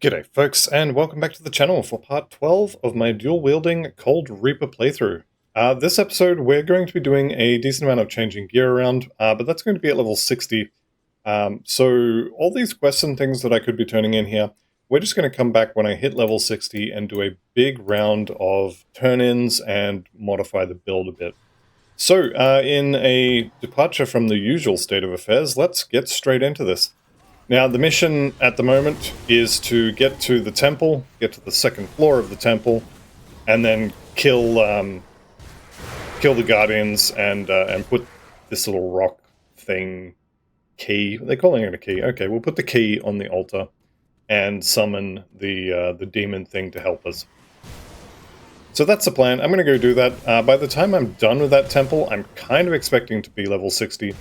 G'day folks, and welcome back to the channel for part 12 of my dual-wielding Cold Reaper playthrough. This episode we're going to be doing a decent amount of changing gear around, but that's going to be at level 60. So all these quests and things that I could be turning in here, we're just going to come back when I hit level 60 and do a big round of turn-ins and modify the build a bit. So in a departure from the usual state of affairs, let's get straight into this. Now, the mission at the moment is to get to the temple, get to the second floor of the temple, and then kill the guardians and put this little rock thing key. They're calling it a key. Okay, we'll put the key on the altar and summon the demon thing to help us. So that's the plan. I'm going to go do that. By the time I'm done with that temple, I'm kind of expecting to be level 60.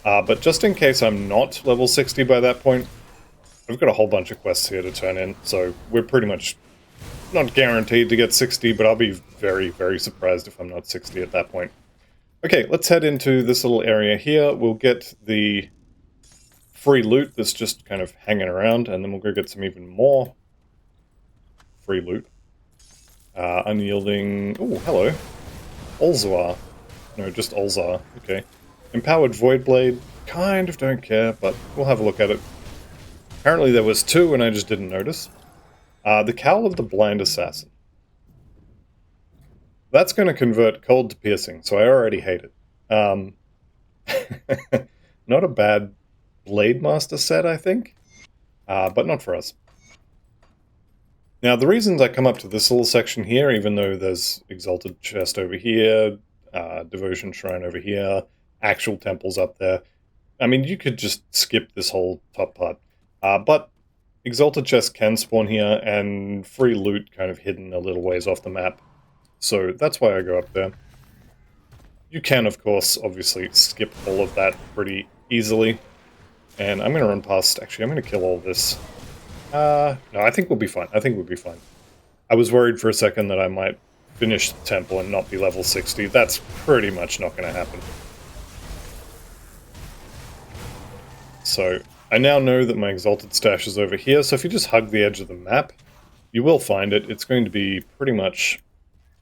But just in case I'm not level 60 by that point, I've got a whole bunch of quests here to turn in, so we're pretty much not guaranteed to get 60, but I'll be very, very surprised if I'm not 60 at that point. Okay, let's head into this little area here. We'll get the free loot that's just kind of hanging around, and then we'll go get some even more free loot. Unyielding... Oh, hello. Ulzar. No, just Ulzar. Okay. Empowered Void Blade, kind of don't care, but we'll have a look at it. Apparently there was two and I just didn't notice. The Cowl of the Blind Assassin. That's going to convert cold to piercing, so I already hate it. Not a bad Blade Master set, I think, but not for us. Now, the reasons I come up to this little section here, even though there's Exalted Chest over here, Devotion Shrine over here, actual temples up there. I mean, you could just skip this whole top part. But Exalted Chest can spawn here, and free loot kind of hidden a little ways off the map. So that's why I go up there. You can, of course, obviously skip all of that pretty easily. And I'm going to run past... Actually, I'm going to kill all this. No, I think we'll be fine. I think we'll be fine. I was worried for a second that I might finish the temple and not be level 60. That's pretty much not going to happen. So, I now know that my Exalted Stash is over here, so if you just hug the edge of the map, you will find it. It's going to be pretty much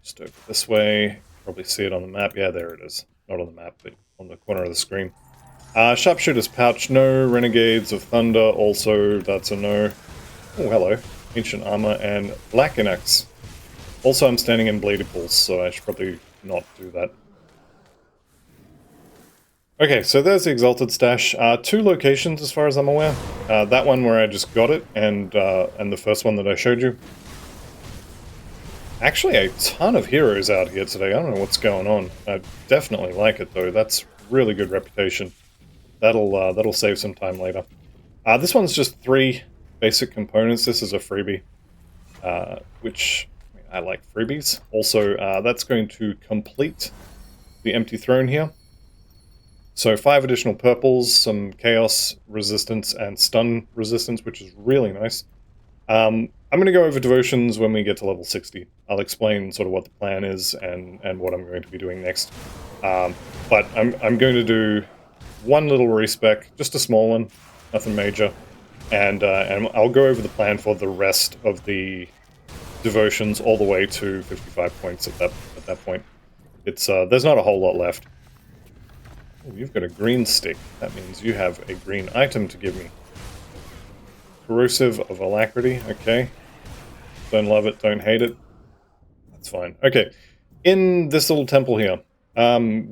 just over this way. Probably see it on the map. Yeah, there it is. Not on the map, but on the corner of the screen. Sharpshooter's Pouch, no. Renegades of Thunder, also, that's a no. Oh, hello. Ancient Armor and Black Inax. Also, I'm standing in Bladed Pulse, so I should probably not do that. Okay, so there's the Exalted Stash. Two locations as far as I'm aware. That one where I just got it, and the first one that I showed you. Actually, a ton of heroes out here today. I don't know what's going on. I definitely like it, though. That's really good reputation. That'll save some time later. This one's just 3 basic components. This is a freebie, which I like freebies. Also, that's going to complete the Empty Throne here. So 5 additional purples, some chaos resistance and stun resistance, which is really nice. I'm going to go over devotions when we get to level 60. I'll explain sort of what the plan is and what I'm going to be doing next. But I'm going to do one little respec, just a small one, nothing major, and I'll go over the plan for the rest of the devotions all the way to 55 points at that point. It's there's not a whole lot left. Oh, you've got a green stick. That means you have a green item to give me. Corrosive of Alacrity, okay. Don't love it, don't hate it. That's fine. Okay, in this little temple here,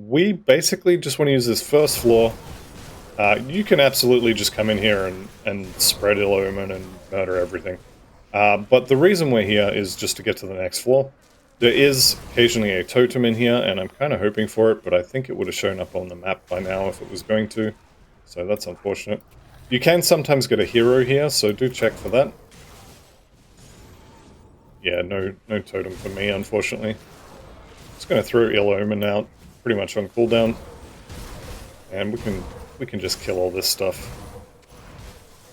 we basically just want to use this first floor. You can absolutely just come in here and spread ill omen and murder everything. But the reason we're here is just to get to the next floor. There is occasionally a totem in here, and I'm kind of hoping for it, but I think it would have shown up on the map by now if it was going to. So that's unfortunate. You can sometimes get a hero here, so do check for that. Yeah, no totem for me, unfortunately. Just going to throw Ill Omen out, pretty much on cooldown. And we can just kill all this stuff.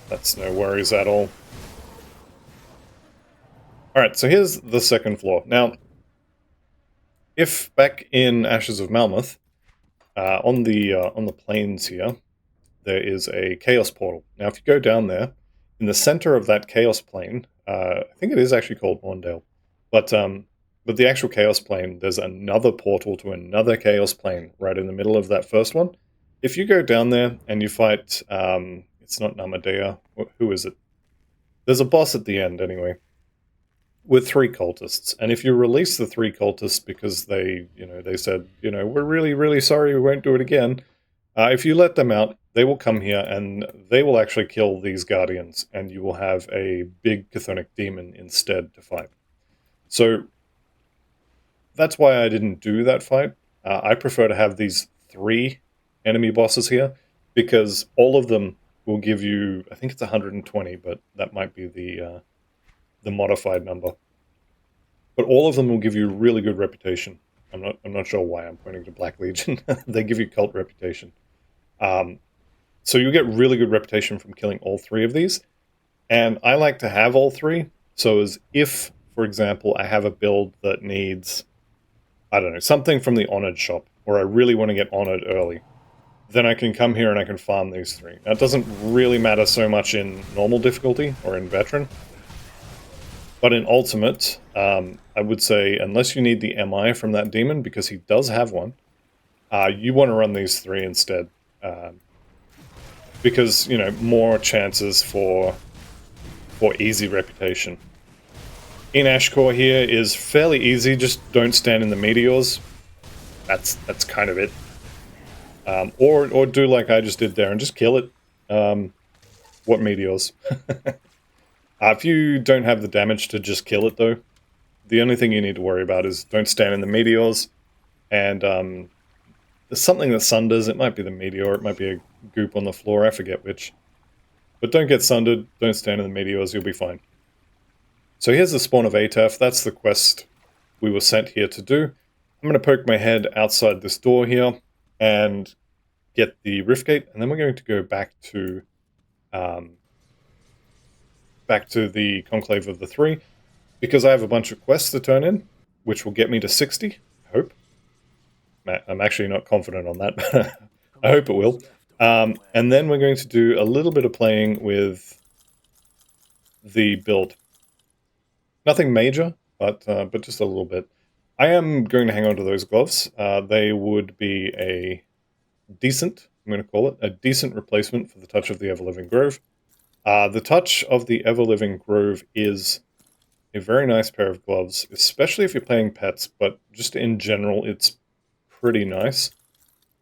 That's no worries at all. Alright, so here's the second floor. Now, if back in Ashes of Malmouth, on the plains here, there is a Chaos Portal. Now, if you go down there, in the center of that Chaos Plane, I think it is actually called Morndale. But the actual Chaos Plane, there's another portal to another Chaos Plane right in the middle of that first one. If you go down there and you fight, it's not Namadea. Who is it? There's a boss at the end, anyway, with 3 cultists. And if you release the 3 cultists because they said, we're really, really sorry, we won't do it again. If you let them out, they will come here and they will actually kill these guardians, and you will have a big chthonic demon instead to fight. So that's why I didn't do that fight. I prefer to have these 3 enemy bosses here, because all of them will give you, I think it's 120, but that might be the modified number. But all of them will give you really good reputation. I'm not sure why I'm pointing to Black Legion. They give you cult reputation. So you get really good reputation from killing all 3 of these. And I like to have all 3. So as if, for example, I have a build that needs, I don't know, something from the Honored shop, or I really want to get Honored early, then I can come here and I can farm these 3. Now, it doesn't really matter so much in normal difficulty or in veteran. But in Ultimate, I would say, unless you need the MI from that demon, because he does have one, you want to run these 3 instead. Because, more chances for easy reputation. In Ashcore here is fairly easy, just don't stand in the meteors. That's kind of it. Or do like I just did there and just kill it. What meteors? If you don't have the damage to just kill it, though, the only thing you need to worry about is don't stand in the meteors, and there's something that sunders. It might be the meteor, it might be a goop on the floor, I forget which. But don't get sundered, don't stand in the meteors, you'll be fine. So here's the spawn of Ataf. That's the quest we were sent here to do. I'm going to poke my head outside this door here and get the rift gate, and then we're going to go back to the Conclave of the 3, because I have a bunch of quests to turn in, which will get me to 60, I hope. I'm actually not confident on that, but I hope it will. And then we're going to do a little bit of playing with the build. Nothing major, but just a little bit. I am going to hang on to those gloves. They would be a decent, I'm going to call it, a decent replacement for the Touch of the Ever-Living Grove. The Touch of the Ever-Living Grove is a very nice pair of gloves, especially if you're playing pets, but just in general, it's pretty nice.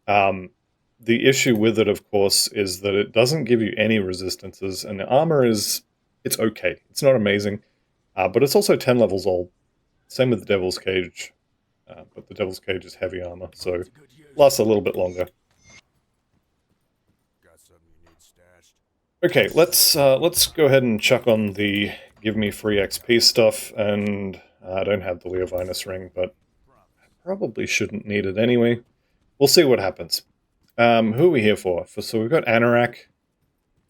The issue with it, of course, is that it doesn't give you any resistances, and the armor it's okay. It's not amazing, but it's also 10 levels old. Same with the Devil's Cage, but the Devil's Cage is heavy armor, so lasts a little bit longer. Okay, let's go ahead and chuck on the give me free XP stuff, and I don't have the Leovinus ring, but I probably shouldn't need it anyway. We'll see what happens. Who are we here for? So we've got Anorak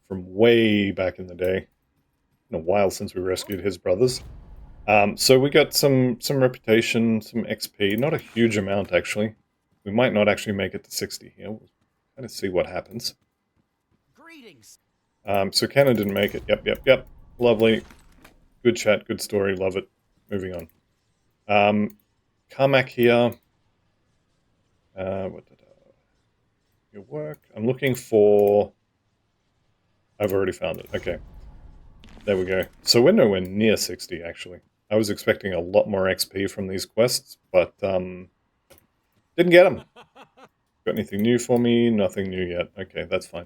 from way back in the day. Been a while since we rescued his brothers. So we got some reputation, some XP, not a huge amount actually. We might not actually make it to 60 here. We'll kind of see what happens. Greetings. So Kenna didn't make it. Yep. Lovely. Good chat, good story, love it. Moving on. Carmack here. What did your work? I'm looking for... I've already found it. Okay. There we go. So we're nowhere near 60, actually. I was expecting a lot more XP from these quests, but didn't get them. Got anything new for me? Nothing new yet. Okay, that's fine.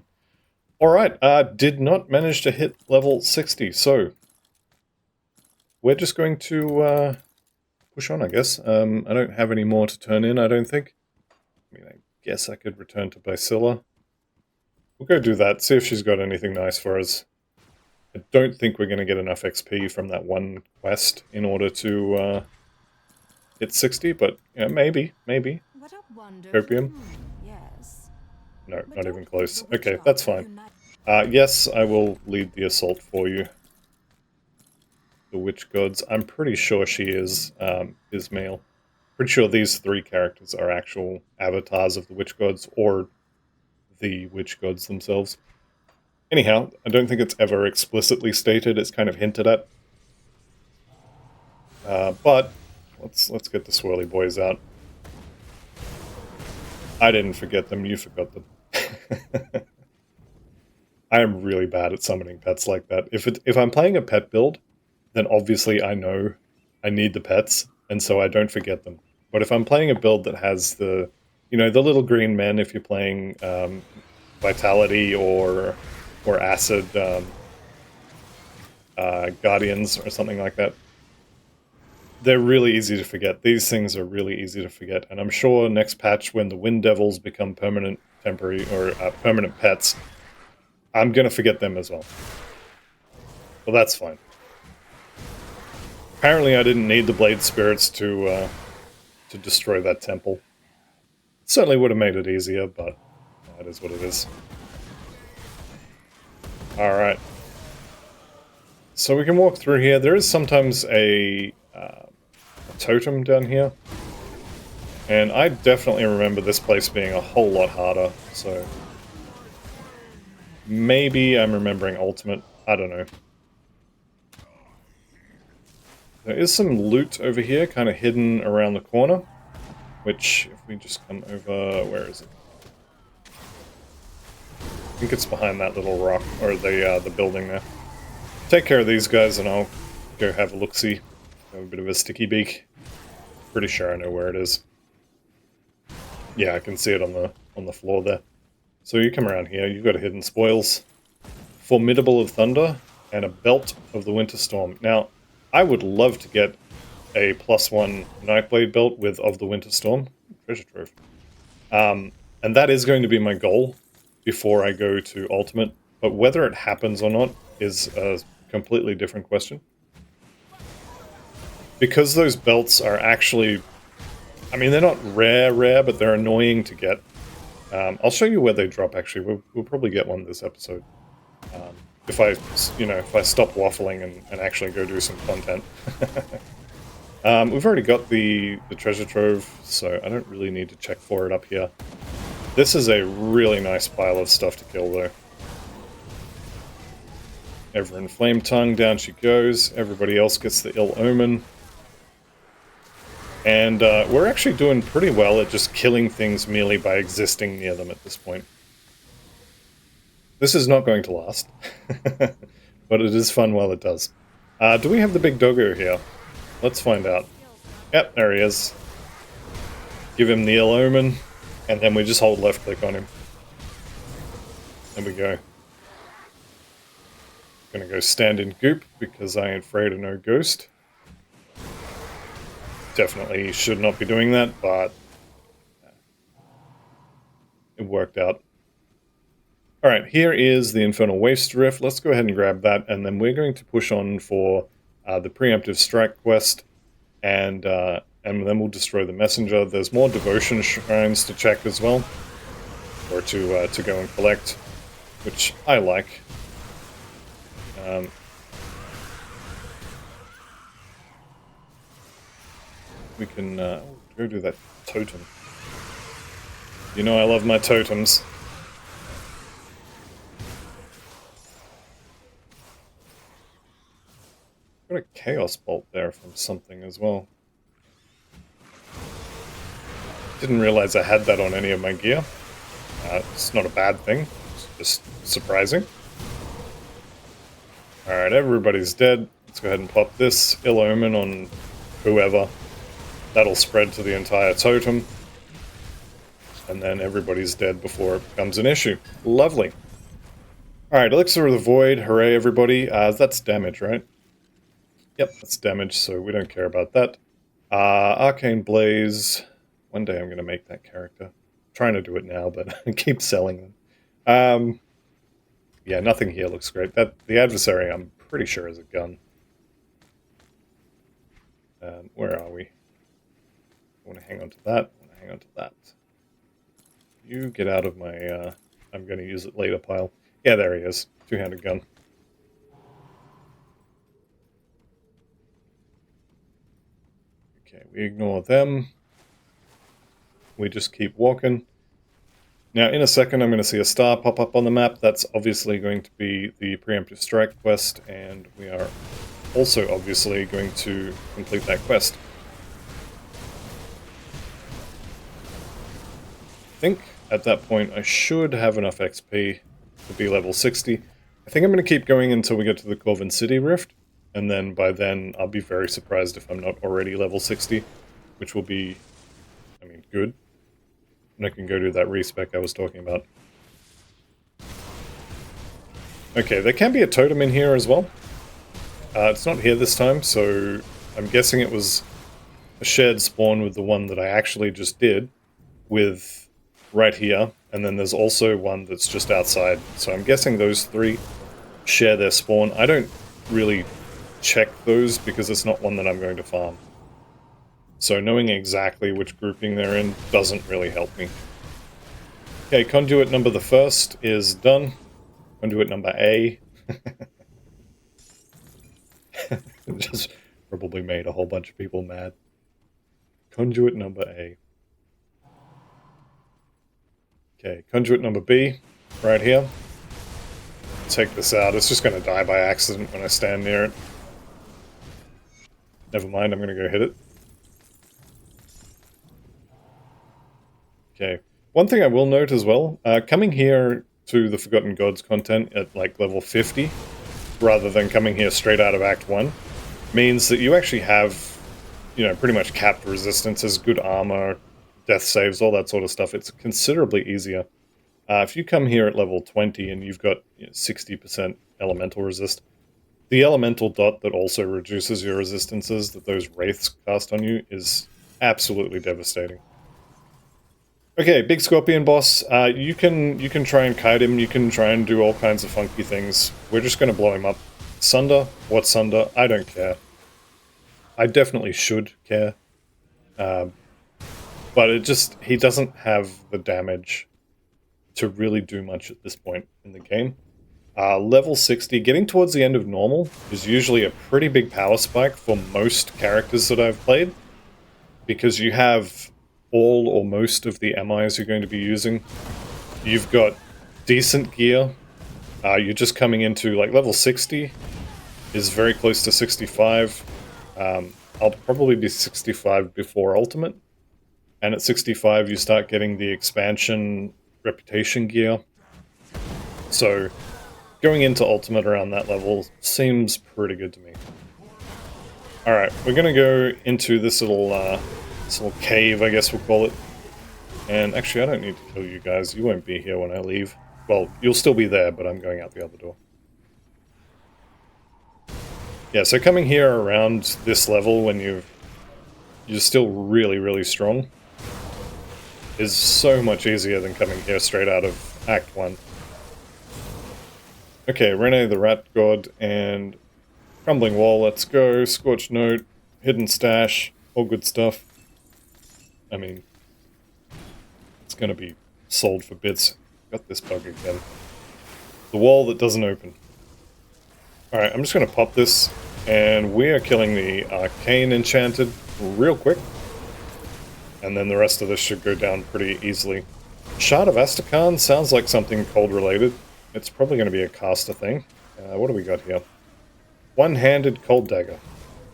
Alright, did not manage to hit level 60, so we're just going to push on, I guess. I don't have any more to turn in, I don't think. I mean, I guess I could return to Bacilla. We'll go do that, see if she's got anything nice for us. I don't think we're going to get enough XP from that one quest in order to hit 60, but yeah, maybe. What a wonderful... Copium? Yes. No, not even close. Okay, that's fine. Yes, I will lead the assault for you. The Witch Gods. I'm pretty sure she is male. Pretty sure these 3 characters are actual avatars of the Witch Gods, or the Witch Gods themselves. Anyhow, I don't think it's ever explicitly stated, it's kind of hinted at. But let's get the swirly boys out. I didn't forget them, you forgot them. I am really bad at summoning pets like that. If I'm playing a pet build, then obviously I know I need the pets, and so I don't forget them. But if I'm playing a build that has the, the little green men, if you're playing Vitality or Acid Guardians or something like that, they're really easy to forget. These things are really easy to forget, and I'm sure next patch when the Wind Devils become permanent temporary or permanent pets, I'm gonna forget them as well. Well, that's fine. Apparently, I didn't need the Blade Spirits to destroy that temple. Certainly would have made it easier, but that is what it is. Alright. So we can walk through here. There is sometimes a totem down here. And I definitely remember this place being a whole lot harder, so... Maybe I'm remembering Ultimate. I don't know. There is some loot over here, kind of hidden around the corner. Which, if we just come over... Where is it? I think it's behind that little rock, or the building there. Take care of these guys and I'll go have a look-see. Have a bit of a sticky beak. Pretty sure I know where it is. Yeah, I can see it on the floor there. So you come around here, you've got a Hidden Spoils, Formidable of Thunder, and a Belt of the Winter Storm. Now, I would love to get a +1 Nightblade belt with Of the Winter Storm. Treasure Trove. And that is going to be my goal before I go to Ultimate, but whether it happens or not is a completely different question. Because those belts are actually... I mean, they're not rare, but they're annoying to get. I'll show you where they drop, actually. We'll probably get one this episode. If I stop waffling and actually go do some content. We've already got the treasure trove, so I don't really need to check for it up here. This is a really nice pile of stuff to kill, though. Everin Flame Tongue, down she goes. Everybody else gets the Ill Omen. And we're actually doing pretty well at just killing things merely by existing near them at this point. This is not going to last, but it is fun while it does. Do we have the big doggo here? Let's find out. Yep, there he is. Give him the Ill Omen, and then we just hold left click on him. There we go. Gonna go stand in goop, because I ain't afraid of no ghost. Definitely should not be doing that, but it worked out. Alright, here is the Infernal Waste Rift. Let's go ahead and grab that, and then we're going to push on for the Preemptive Strike quest, and then we'll destroy the Messenger. There's more Devotion Shrines to check as well, or to go and collect, which I like. We can go do that totem. You know I love my totems. Got a Chaos Bolt there from something as well. Didn't realize I had that on any of my gear. It's not a bad thing, it's just surprising. Alright, everybody's dead. Let's go ahead and pop this Ill Omen on whoever. That'll spread to the entire totem. And then everybody's dead before it becomes an issue. Lovely. Alright, Elixir of the Void. Hooray, everybody. That's damage, right? Yep, that's damage, so we don't care about that. Arcane Blaze. One day I'm going to make that character. I'm trying to do it now, but I keep selling them. Yeah, nothing here looks great. The adversary, I'm pretty sure, is a gun. Where are we? I want to hang on to that. I want to hang on to that. You get out of my... I'm going to use it later pile. Yeah, there he is. Two-handed gun. Okay, we ignore them. We just keep walking. Now, in a second, I'm going to see a star pop up on the map. That's obviously going to be the Preemptive Strike quest, and we are also obviously going to complete that quest. I think at that point I should have enough XP to be level 60. I think I'm going to keep going until we get to the Corvin City Rift, and then by then I'll be very surprised if I'm not already level 60, which will be, I mean, good. And I can go do that respec I was talking about. Okay, there can be a totem in here as well. It's not here this time, so I'm guessing it was a shared spawn with the one that I actually just did, with right here, and then there's also one that's just outside. So I'm guessing those three share their spawn. I don't really check those because it's not one that I'm going to farm. So knowing exactly which grouping they're in doesn't really help me. Okay, conduit number the first is done. Conduit number A. Just probably made a whole bunch of people mad. Conduit number A. Okay, conduit number B, right here. Take this out. It's just going to die by accident when I stand near it. Never mind, I'm going to go hit it. Okay. One thing I will note as well, coming here to the Forgotten Gods content at like level 50, rather than coming here straight out of Act 1, means that you actually have, you know, pretty much capped resistances, good armor, death saves, all that sort of stuff. It's considerably easier. If you come here at level 20 and you've got 60% elemental resist, the elemental dot that also reduces your resistances that those wraiths cast on you is absolutely devastating. Okay, big scorpion boss. You can try and kite him. You can try and do all kinds of funky things. We're just going to blow him up. Sunder? What Sunder? I don't care. I definitely should care. But he doesn't have the damage to really do much at this point in the game. Level 60, getting towards the end of normal, is usually a pretty big power spike for most characters that I've played, because you have all or most of the MIs you're going to be using. You've got decent gear. You're just coming into, like, level 60 is very close to 65. I'll probably be 65 before Ultimate. And at 65, you start getting the expansion reputation gear. So going into Ultimate around that level seems pretty good to me. Alright, we're going to go into this little cave, I guess we'll call it. And actually, I don't need to kill you guys. You won't be here when I leave. Well, you'll still be there, but I'm going out the other door. Yeah, so coming here around this level when you're still really, really strong is so much easier than coming here straight out of Act 1. Okay, Rene the Rat God and Crumbling Wall, let's go. Scorched Note, Hidden Stash, all good stuff. I mean, it's going to be sold for bits. Got this bug again. The wall that doesn't open. Alright, I'm just going to pop this, and we are killing the Arcane Enchanted real quick. And then the rest of this should go down pretty easily. Shard of Astrakhan sounds like something cold related. It's probably going to be a caster thing. What do we got here? One-handed cold dagger.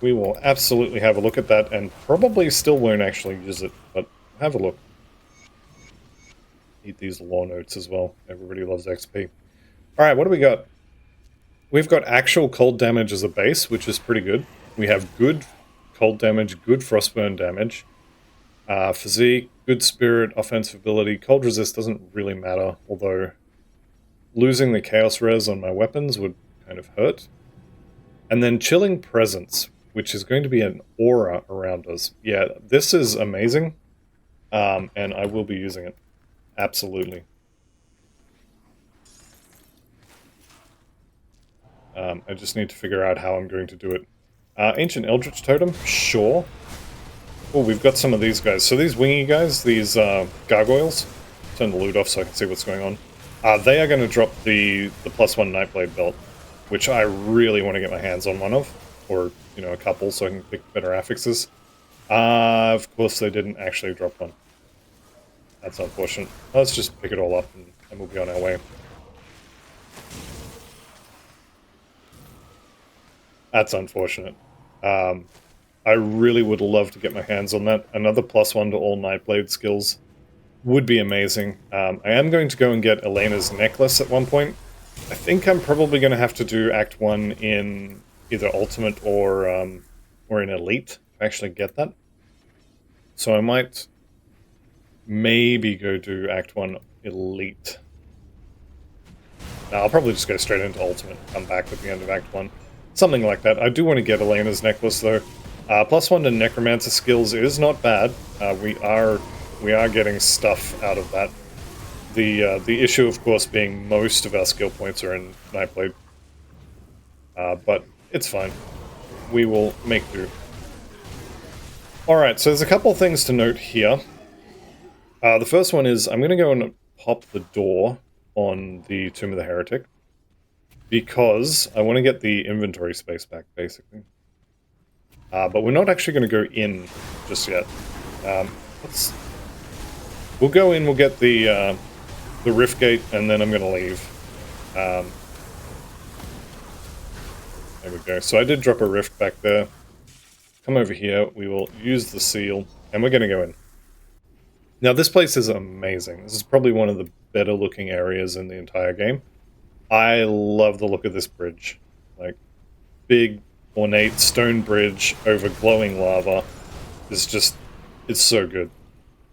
We will absolutely have a look at that, and probably still won't actually use it, but have a look. Eat these lore notes as well. Everybody loves XP. Alright, what do we got? We've got actual cold damage as a base, which is pretty good. We have good cold damage, good frostburn damage. Physique, good spirit, offensive ability. Cold resist doesn't really matter, although losing the chaos res on my weapons would kind of hurt. And then chilling presence, which is going to be an aura around us. Yeah, this is amazing, and I will be using it. Absolutely. I just need to figure out how I'm going to do it. Ancient Eldritch Totem? Sure. Oh, we've got some of these guys. So these wingy guys, these gargoyles, turn the loot off so I can see what's going on. They are going to drop the +1 Nightblade belt, which I really want to get my hands on one of, or, you know, a couple so I can pick better affixes. Of course they didn't actually drop one. That's unfortunate. Let's just pick it all up and we'll be on our way. That's unfortunate. I really would love to get my hands on that. Another +1 to all Nightblade skills would be amazing. I am going to go and get Elena's necklace at one point. I think I'm probably going to have to do Act 1 in either Ultimate or in Elite to actually get that. So I might maybe go do Act 1 Elite. No, I'll probably just go straight into Ultimate and come back at the end of Act 1. Something like that. I do want to get Elena's necklace, though. +1 to Necromancer skills is not bad. We are getting stuff out of that. The issue, of course, being most of our skill points are in Nightblade. But it's fine. We will make do. Alright, so there's a couple things to note here. The first one is I'm going to go and pop the door on the Tomb of the Heretic, because I want to get the inventory space back, basically. But we're not actually going to go in just yet. We'll go in, we'll get the Rift Gate, and then I'm going to leave. There we go. So I did drop a rift back there. Come over here, we will use the seal, and we're going to go in. Now, this place is amazing. This is probably one of the better looking areas in the entire game. I love the look of this bridge. Like, big, ornate stone bridge over glowing lava. It's just, it's so good.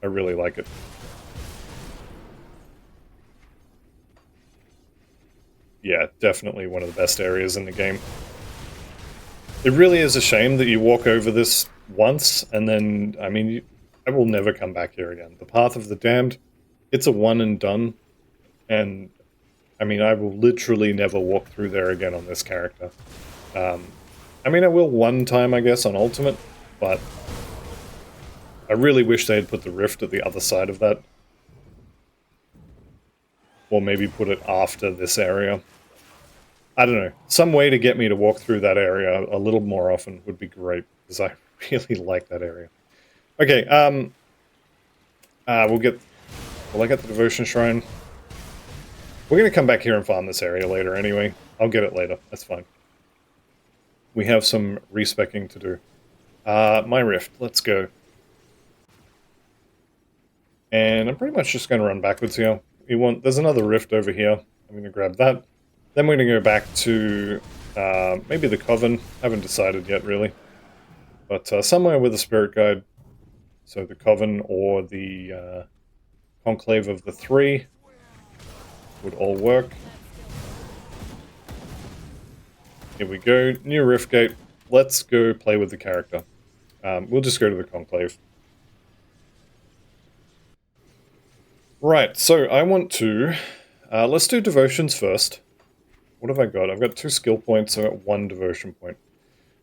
I really like it. Yeah, definitely one of the best areas in the game. It really is a shame that you walk over this once, and then, I mean, I will never come back here again. The Path of the Damned, it's a one and done, and, I mean, I will literally never walk through there again on this character. I mean, I will one time, I guess, on Ultimate, but I really wish they had put the rift at the other side of that. Or maybe put it after this area. I don't know. Some way to get me to walk through that area a little more often would be great, because I really like that area. Okay, Will I get the Devotion Shrine? We're going to come back here and farm this area later anyway. I'll get it later. That's fine. We have some respecking to do. My rift. Let's go. And I'm pretty much just going to run backwards here. There's another rift over here. I'm going to grab that. Then we're going to go back to maybe the Coven. Haven't decided yet, really. But somewhere with a Spirit Guide. So the Coven or the Conclave of the Three would all work. Here we go. New Rift Gate. Let's go play with the character. We'll just go to the Conclave. Right, so I want to... let's do Devotions first. What have I got? I've got 2 skill points, I've got 1 Devotion point.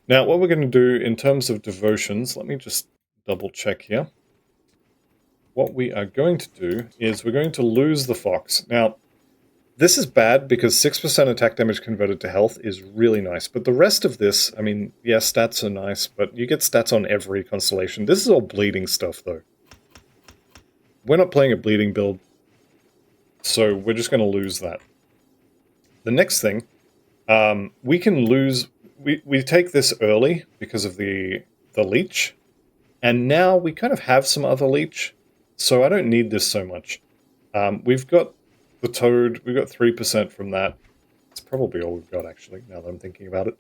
Now, what we're going to do in terms of Devotions, let me just double check here. What we are going to do is we're going to lose the Fox. Now, this is bad because 6% attack damage converted to health is really nice. But the rest of this, I mean, yeah, stats are nice, but you get stats on every constellation. This is all bleeding stuff, though. We're not playing a bleeding build, so we're just going to lose that. The next thing, we can lose... We take this early because of the leech, and now we kind of have some other leech, so I don't need this so much. We've got the Toad, we've got 3% from that. It's probably all we've got, actually, now that I'm thinking about it.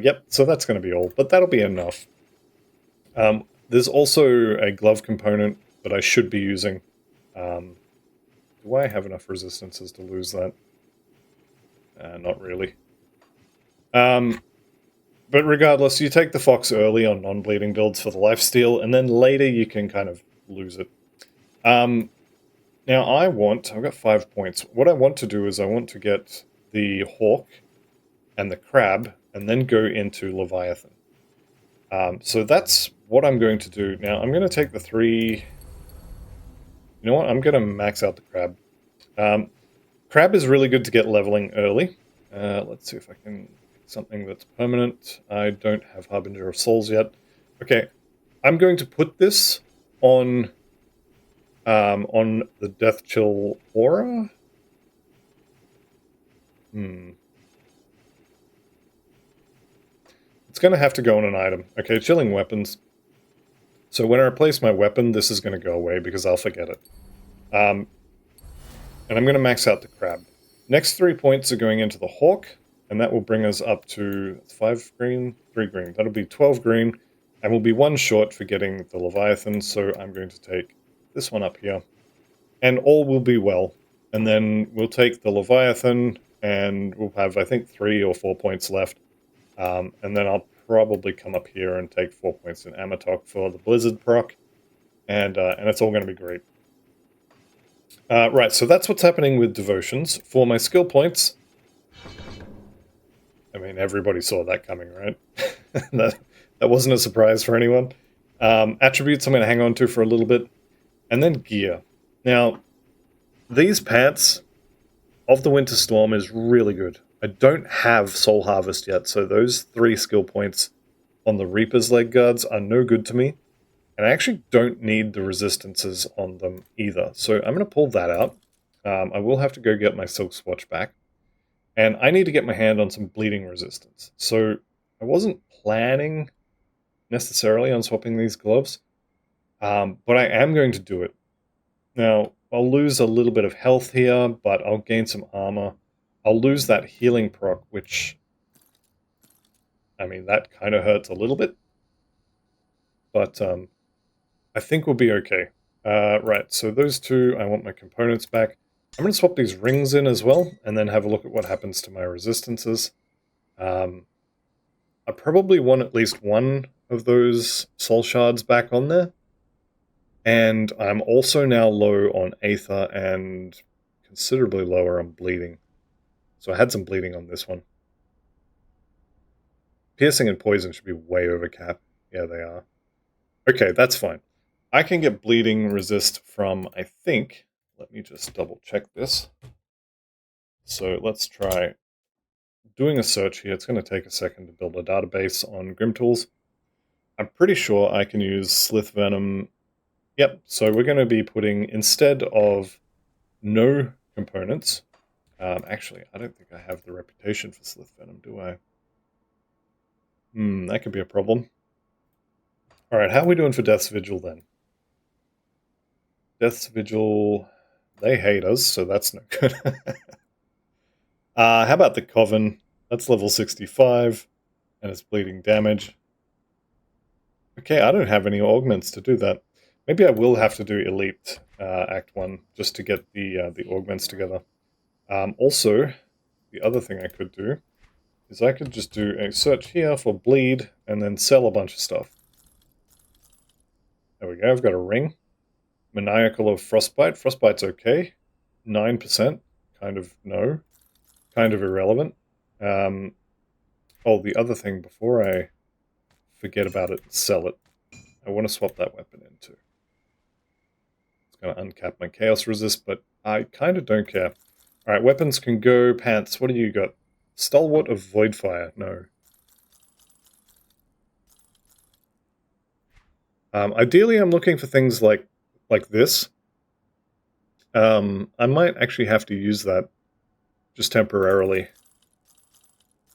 Yep, so that's going to be all, but that'll be enough. There's also a glove component that I should be using. Do I have enough resistances to lose that? Not really. But regardless, you take the Fox early on non-bleeding builds for the lifesteal, and then later you can kind of lose it. Now I've got 5 points. What I want to do is I want to get the Hawk and the Crab, and then go into Leviathan. So that's what I'm going to do. Now I'm going to take the 3... You know what? I'm going to max out the Crab. Crab is really good to get leveling early. Let's see if I can pick something that's permanent. I don't have Harbinger of Souls yet. Okay, I'm going to put this on the Death Chill Aura. It's going to have to go on an item. Okay, chilling weapons. So when I replace my weapon, this is going to go away because I'll forget it. And I'm going to max out the crab. Next 3 points are going into the hawk, and that will bring us up to 5 green, 3 green. That'll be 12 green, and we'll be 1 short for getting the Leviathan, so I'm going to take this one up here. And all will be well. And then we'll take the Leviathan, and we'll have, I think, 3 or 4 points left. And then I'll probably come up here and take 4 points in Amatok for the Blizzard proc, and it's all going to be great. Right, so that's what's happening with devotions. For my skill points, I mean, everybody saw that coming, right? that wasn't a surprise for anyone. Attributes I'm going to hang on to for a little bit, and then gear. Now, these pants of the Winter Storm is really good. I don't have Soul Harvest yet, so those 3 skill points on the Reaper's leg guards are no good to me. And I actually don't need the resistances on them either. So I'm going to pull that out. I will have to go get my Silk Swatch back. And I need to get my hand on some bleeding resistance. So I wasn't planning necessarily on swapping these gloves. But I am going to do it. Now, I'll lose a little bit of health here, but I'll gain some armor. I'll lose that healing proc, which, I mean, that kind of hurts a little bit. But I think we'll be okay. Right, so those 2, I want my components back. I'm going to swap these rings in as well, and then have a look at what happens to my resistances. I probably want at least 1 of those soul shards back on there. And I'm also now low on Aether and considerably lower on bleeding. So I had some bleeding on this one. Piercing and poison should be way over cap. Yeah, they are. Okay, that's fine. I can get bleeding resist from, I think, let me just double check this. So let's try doing a search here. It's going to take a second to build a database on Grim Tools. I'm pretty sure I can use Slith Venom. Yep, so we're going to be putting, instead of no components, actually, I don't think I have the reputation for Slith Venom, do I? That could be a problem. Alright, how are we doing for Death's Vigil then? Death's Vigil, they hate us, so that's no good. How about the Coven? That's level 65, and it's bleeding damage. Okay, I don't have any augments to do that. Maybe I will have to do Elite Act 1, just to get the augments together. Also, the other thing I could do is I could just do a search here for bleed, and then sell a bunch of stuff. There we go, I've got a ring. Maniacal of Frostbite. Frostbite's okay. 9%. Kind of no. Kind of irrelevant. Oh, the other thing, before I forget about it and sell it, I want to swap that weapon in too. It's going to uncap my Chaos Resist, but I kind of don't care. Alright, weapons can go. Pants, what do you got? Stalwart of Voidfire. No. Ideally, I'm looking for things like this. I might actually have to use that just temporarily.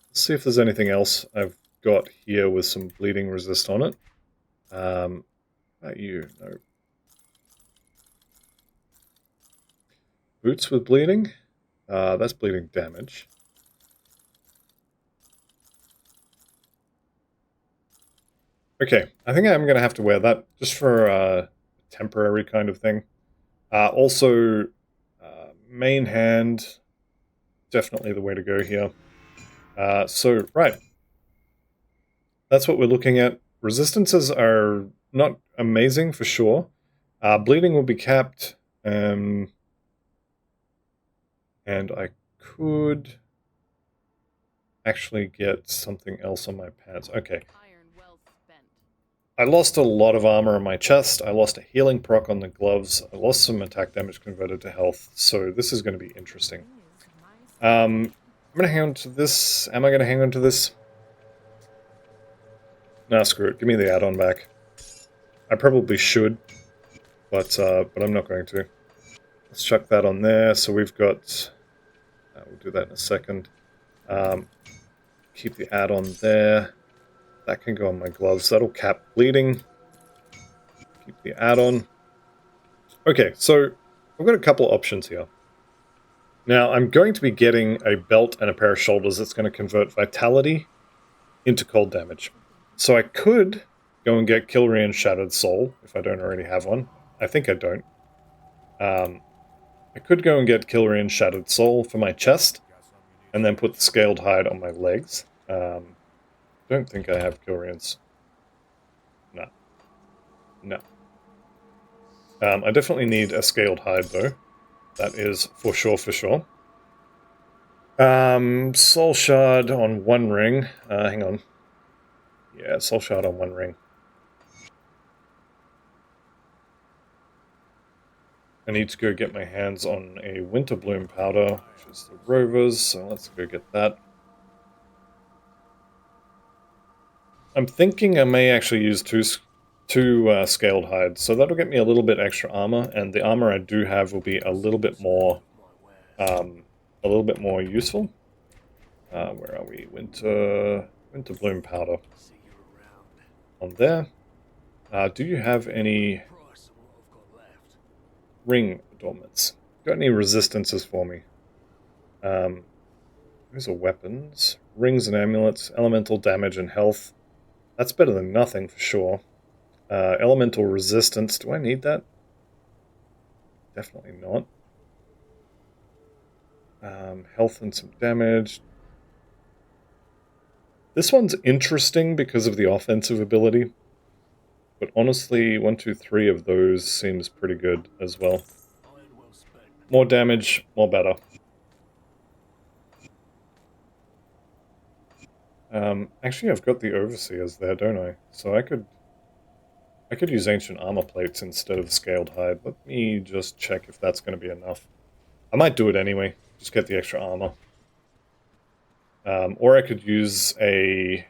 Let's see if there's anything else I've got here with some bleeding resist on it. Not you, no. Boots with bleeding? That's bleeding damage. Okay, I think I'm going to have to wear that just for a temporary kind of thing. Also, main hand, definitely the way to go here. So, right. That's what we're looking at. Resistances are not amazing for sure. Bleeding will be capped. And I could actually get something else on my pants. Okay. I lost a lot of armor on my chest. I lost a healing proc on the gloves. I lost some attack damage converted to health. So this is going to be interesting. I'm going to hang on to this. Am I going to hang on to this? Nah, screw it. Give me the add-on back. I probably should, but I'm not going to. Let's chuck that on there. So we've got... we'll do that in a second. Keep the add-on there. That can go on my gloves. That'll cap bleeding. Keep the add-on. Okay, so I've got a couple options here. Now, I'm going to be getting a belt and a pair of shoulders that's going to convert vitality into cold damage. So I could go and get Kilrian's Shattered Soul, if I don't already have one. I think I don't. I could go and get Kilrian's Shattered Soul for my chest, and then put the Scaled Hide on my legs. Don't think I have Kilrian's. No. No. I definitely need a Scaled Hide, though. That is for sure, for sure. Soul Shard on one ring. Hang on. Yeah, Soul Shard on one ring. I need to go get my hands on a Winter Bloom powder, which is the Rovers, so let's go get that. I'm thinking I may actually use two Scaled Hides, so that'll get me a little bit extra armor, and the armor I do have will be a little bit more useful. Where are we? Winter Bloom powder. On there. Do you have any ring adornments? Got any resistances for me? Those are weapons. Rings and amulets, elemental damage and health. That's better than nothing for sure. Elemental resistance. Do I need that? Definitely not. Health and some damage. This one's interesting because of the offensive ability. But honestly, 1, 2, 3 of those seems pretty good as well. More damage, more better. Actually, I've got the Overseers there, don't I? So I could use Ancient Armor Plates instead of Scaled Hide. Let me just check if that's going to be enough. I might do it anyway, just get the extra armor. Or I could use a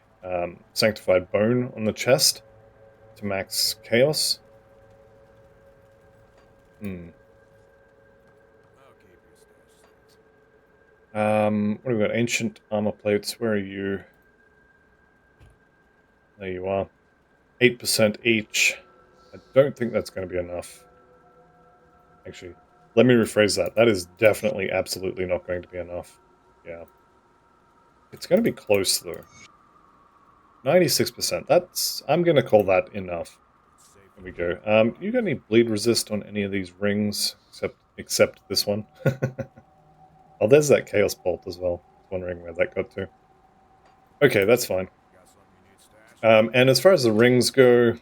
Sanctified Bone on the chest to max Chaos. What have we got? Ancient Armor Plates, where are you? There you are. 8% each. I don't think that's going to be enough. Actually, let me rephrase that. That is definitely, absolutely not going to be enough. Yeah. It's going to be close, though. 96%. I'm going to call that enough. There we go. You got any bleed resist on any of these rings, except this one? Oh, there's that Chaos Bolt as well. Wondering where that got to. Okay, that's fine. And as far as the rings go,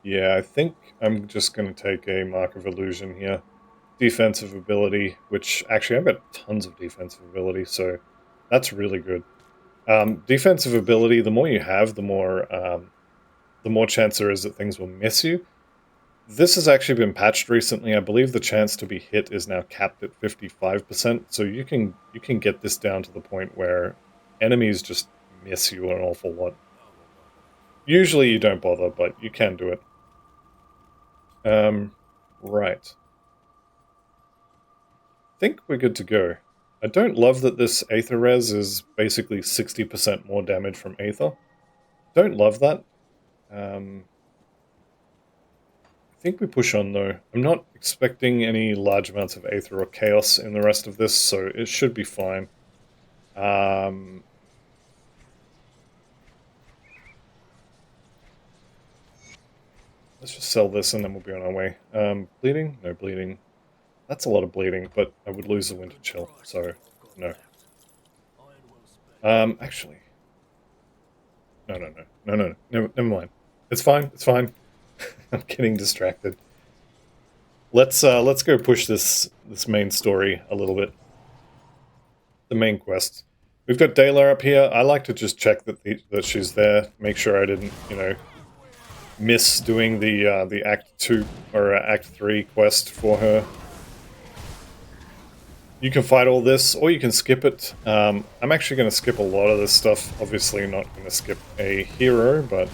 yeah, I think I'm just going to take a Mark of Illusion here. Defensive ability, which actually I've got tons of defensive ability, so that's really good. Defensive ability, the more you have, the more chance there is that things will miss you. This has actually been patched recently. I believe the chance to be hit is now capped at 55%, so you can get this down to the point where enemies just miss you an awful lot. Usually you don't bother, but you can do it. Right. I think we're good to go. I don't love that this Aether Res is basically 60% more damage from Aether. Don't love that. I think we push on, though. I'm not expecting any large amounts of Aether or Chaos in the rest of this, so it should be fine. Let's just sell this and then we'll be on our way. Bleeding? No bleeding. That's a lot of bleeding, but I would lose the Winter Chill, so no. Actually. No. Never mind. It's fine, it's fine. I'm getting distracted. Let's go push this main story a little bit. The main quest. We've got Dayla up here. I like to just check that she's there, make sure I didn't, miss doing the Act 2 or Act 3 quest for her. You can fight all this, or you can skip it. I'm actually going to skip a lot of this stuff. Obviously not going to skip a hero, but...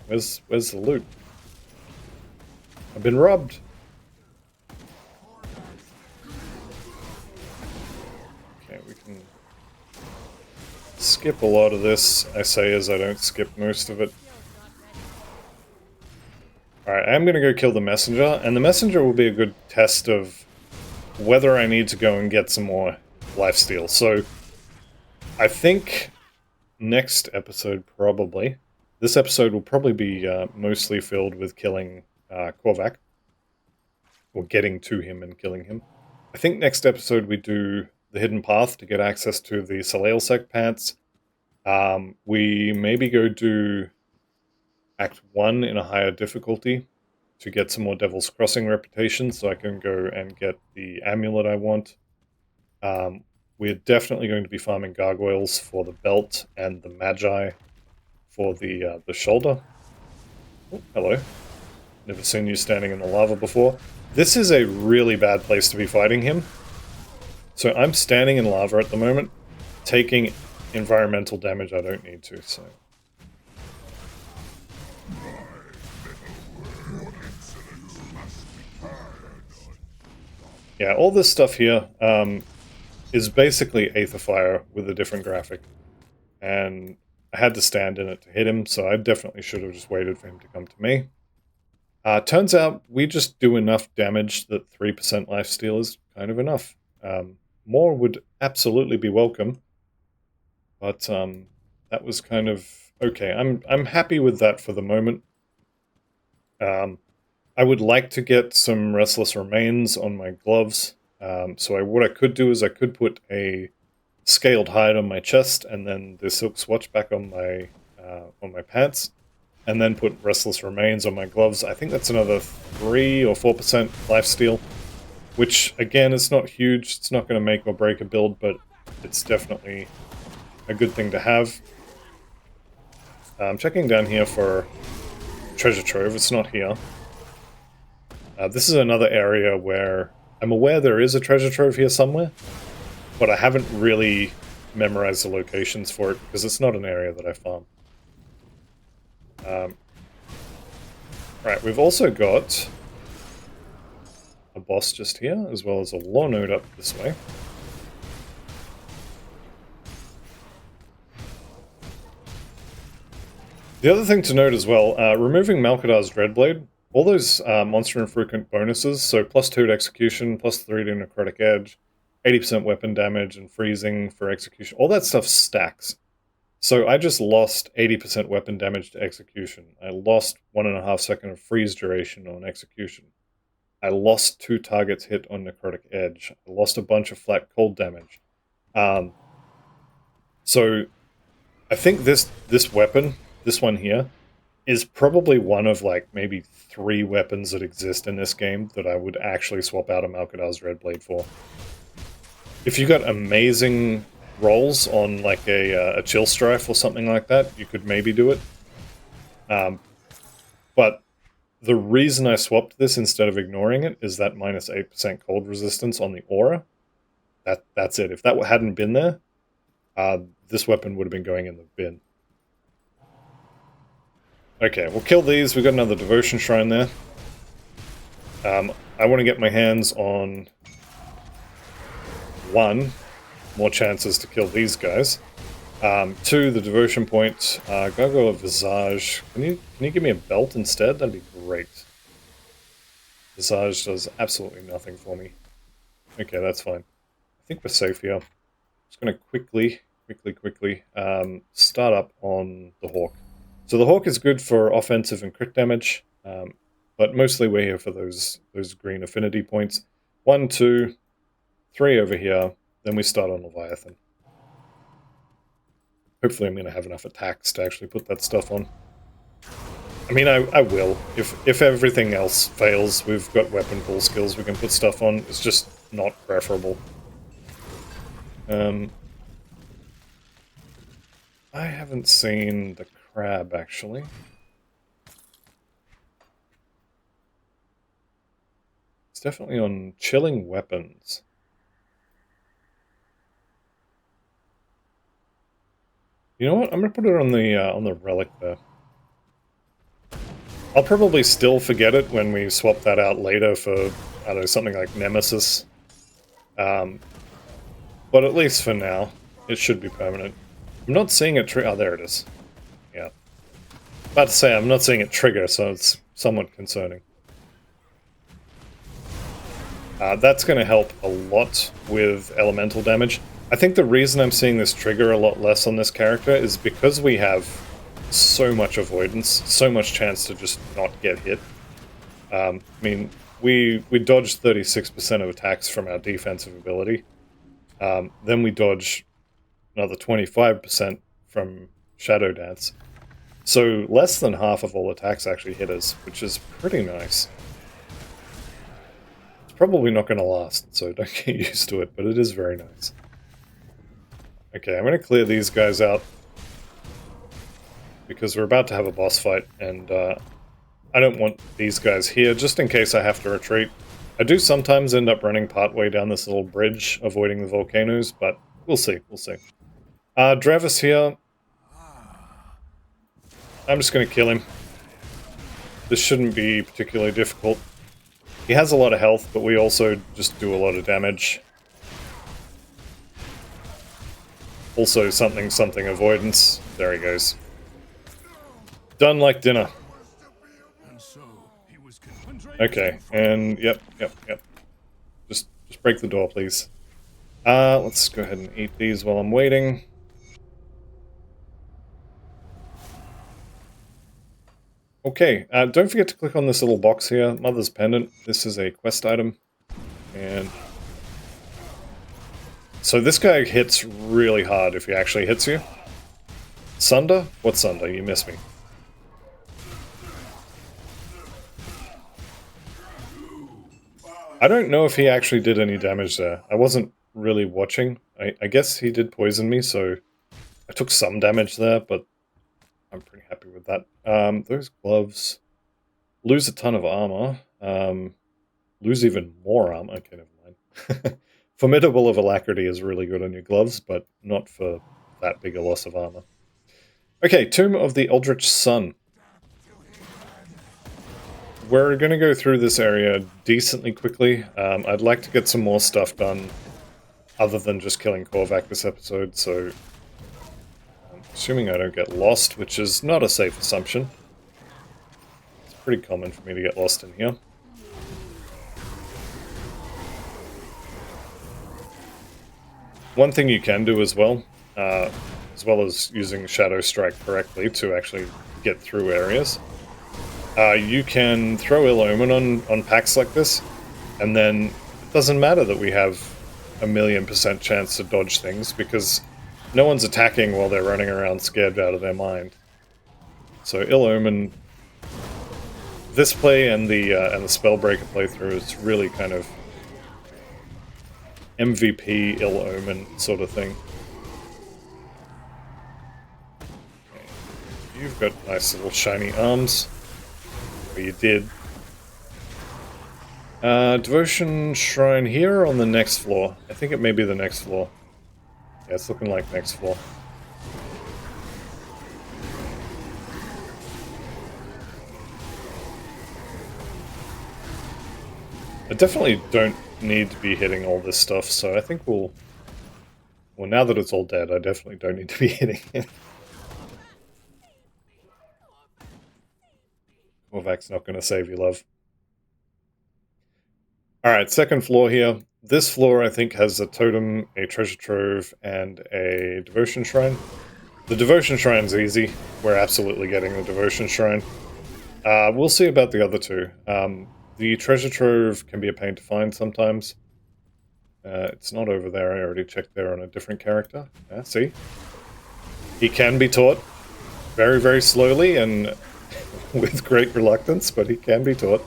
Where's the loot? I've been robbed. Okay, we can skip a lot of this, I say as I don't skip most of it. Alright, I'm going to go kill the messenger, and the messenger will be a good test of whether I need to go and get some more lifesteal. So, I think next episode probably, this episode will probably be mostly filled with killing Korvac, or getting to him and killing him. I think next episode we do the hidden path to get access to the Soleil Sect pants. We maybe go do Act 1 in a higher difficulty to get some more Devil's Crossing reputation, so I can go and get the amulet I want. We're definitely going to be farming gargoyles for the belt and the magi for the shoulder. Oh, hello. Never seen you standing in the lava before. This is a really bad place to be fighting him. So I'm standing in lava at the moment, taking environmental damage I don't need to, so... Yeah, all this stuff here is basically Aether Fire with a different graphic. And I had to stand in it to hit him, so I definitely should have just waited for him to come to me. Turns out we just do enough damage that 3% lifesteal is kind of enough. More would absolutely be welcome, but that was kind of okay. I'm happy with that for the moment. I would like to get some Restless Remains on my gloves. So what I could do is I could put a scaled hide on my chest, and then the silk swatch back on my pants, and then put Restless Remains on my gloves. I think that's another 3 or 4% lifesteal, which again is not huge. It's not going to make or break a build, but it's definitely a good thing to have. I'm checking down here for treasure trove. It's not here. This is another area where I'm aware there is a treasure trove here somewhere, but I haven't really memorized the locations for it because it's not an area that I farm. Right, we've also got a boss just here, as well as a law node up this way. The other thing to note as well, removing Malkadar's Dreadblade, all those monster infrequent bonuses, so plus 2 to execution, plus 3 to necrotic edge, 80% weapon damage and freezing for execution, all that stuff stacks. So I just lost 80% weapon damage to execution. I lost 1.5 second of freeze duration on execution. I lost 2 targets hit on necrotic edge. I lost a bunch of flat cold damage. So I think this weapon, this one here, is probably one of like maybe 3 weapons that exist in this game that I would actually swap out a Malkadar's Dreadblade for. If you got amazing rolls on like a Chill Strife or something like that, you could maybe do it. But the reason I swapped this instead of ignoring it is that minus 8% cold resistance on the aura. That's it. If that hadn't been there, this weapon would have been going in the bin. Okay, we'll kill these. We've got another Devotion Shrine there. I want to get my hands on 1, more chances to kill these guys. 2, the Devotion Point. Gargoyle Visage. Can you give me a belt instead? That'd be great. Visage does absolutely nothing for me. Okay, that's fine. I think we're safe here. Just going to quickly start up on the Hawk. So the Hawk is good for offensive and crit damage, but mostly we're here for those green affinity points. 1, 2, 3 over here, then we start on Leviathan. Hopefully I'm going to have enough attacks to actually put that stuff on. I mean, I will. If everything else fails, we've got weapon pool skills we can put stuff on. It's just not preferable. I haven't seen the crab, actually. It's definitely on chilling weapons. You know what? I'm gonna put it on the relic there. I'll probably still forget it when we swap that out later for, I don't know, something like Nemesis. But at least for now, it should be permanent. I'm not seeing it trigger. Oh, there it is. Yeah. About to say, I'm not seeing it trigger, so it's somewhat concerning. That's going to help a lot with elemental damage. I think the reason I'm seeing this trigger a lot less on this character is because we have so much avoidance, so much chance to just not get hit. I mean, we dodged 36% of attacks from our defensive ability. Then we dodge another 25% from Shadow Dance. So less than half of all attacks actually hit us, which is pretty nice. It's probably not going to last, so don't get used to it, but it is very nice. Okay, I'm going to clear these guys out because we're about to have a boss fight, and I don't want these guys here, just in case I have to retreat. I do sometimes end up running partway down this little bridge, avoiding the volcanoes, but we'll see, we'll see. Dravis here. I'm just going to kill him. This shouldn't be particularly difficult. He has a lot of health, but we also just do a lot of damage. Also something avoidance. There he goes. Done like dinner. Okay, and yep. Just break the door, please. Let's go ahead and eat these while I'm waiting. Okay, don't forget to click on this little box here, Mother's Pendant. This is a quest item. And so this guy hits really hard if he actually hits you. Sunder? What Sunder? You missed me. I don't know if he actually did any damage there. I wasn't really watching. I guess he did poison me, so I took some damage there, but I'm pretty happy with that. Those gloves lose a ton of armor. Lose even more armor. Okay, never mind. Formidable of Alacrity is really good on your gloves, but not for that big a loss of armor. Okay, Tomb of the Eldritch Sun. We're going to go through this area decently quickly. I'd like to get some more stuff done other than just killing Korvac this episode, so I'm assuming I don't get lost, which is not a safe assumption. It's pretty common for me to get lost in here. One thing you can do as well as using Shadow Strike correctly to actually get through areas, you can throw Ill Omen on packs like this, and then it doesn't matter that we have a 1,000,000% chance to dodge things, because no one's attacking while they're running around scared out of their mind. So Ill Omen, this play and the Spellbreaker playthrough is really kind of MVP Ill Omen sort of thing. Okay. You've got nice little shiny arms. Or you did. Devotion Shrine here or on the next floor? I think it may be the next floor. Yeah, it's looking like next floor. I definitely don't need to be hitting all this stuff, so I think well, now that it's all dead, I definitely don't need to be hitting it. Korvac's not going to save you, love. Alright, second floor here. This floor, I think, has a totem, a treasure trove, and a devotion shrine. The devotion shrine's easy. We're absolutely getting the devotion shrine. We'll see about the other two. The treasure trove can be a pain to find sometimes. It's not over there. I already checked there on a different character. See? He can be taught very, very slowly and with great reluctance, but he can be taught.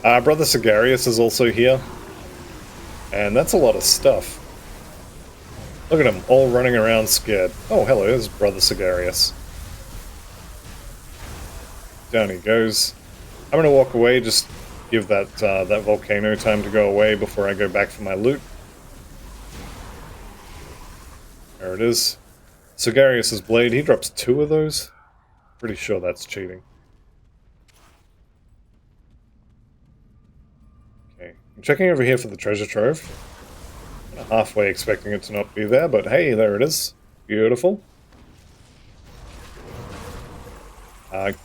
Brother Sigarius is also here. And that's a lot of stuff. Look at him, all running around scared. Oh, hello, there's Brother Sigarius. Down he goes. I'm going to walk away, just give that volcano time to go away before I go back for my loot. There it is. Sigarius' blade, he drops 2 of those. Pretty sure that's cheating. Okay, I'm checking over here for the treasure trove. Halfway expecting it to not be there, but hey, there it is. Beautiful.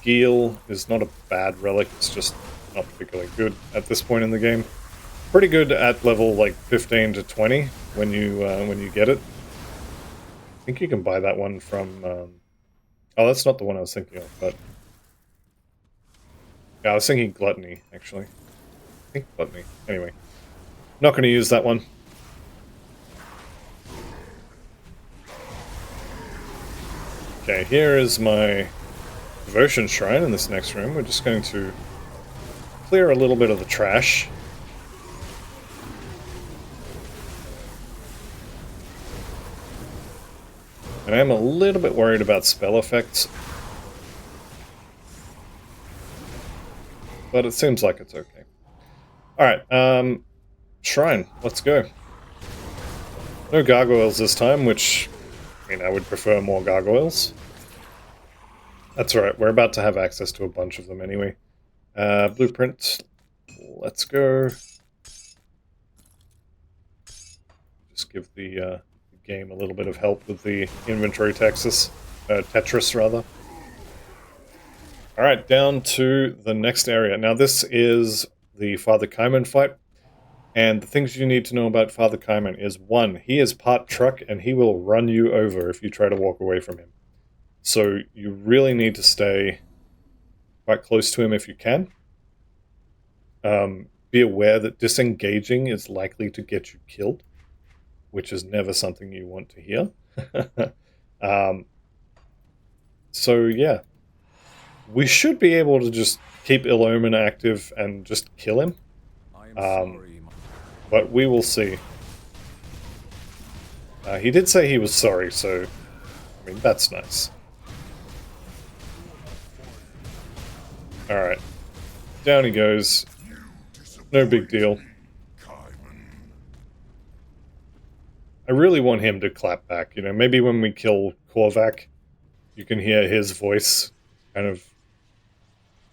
Geel is not a bad relic, it's just not particularly good at this point in the game. Pretty good at level like 15 to 20 when you get it. I think you can buy that one from... oh, that's not the one I was thinking of, but... yeah, I was thinking Gluttony, actually. I think Gluttony. Anyway. Not going to use that one. Okay, here is my Devotion Shrine in this next room. We're just going to clear a little bit of the trash. And I am a little bit worried about spell effects. But it seems like it's okay. Alright, Shrine, let's go. No gargoyles this time, which, I mean, I would prefer more gargoyles. That's alright, we're about to have access to a bunch of them anyway. Blueprint, let's go. Just give the game a little bit of help with the inventory Tetris rather. Alright, down to the next area. Now this is the Father Kaiman fight. And the things you need to know about Father Kaiman is, 1, he is part truck and he will run you over if you try to walk away from him. So you really need to stay quite close to him if you can. Be aware that disengaging is likely to get you killed, which is never something you want to hear. So yeah, we should be able to just keep Ill-Omen active and just kill him. But we will see. He did say he was sorry, so I mean, that's nice. Alright. Down he goes. No big deal. I really want him to clap back, you know, maybe when we kill Korvac, you can hear his voice kind of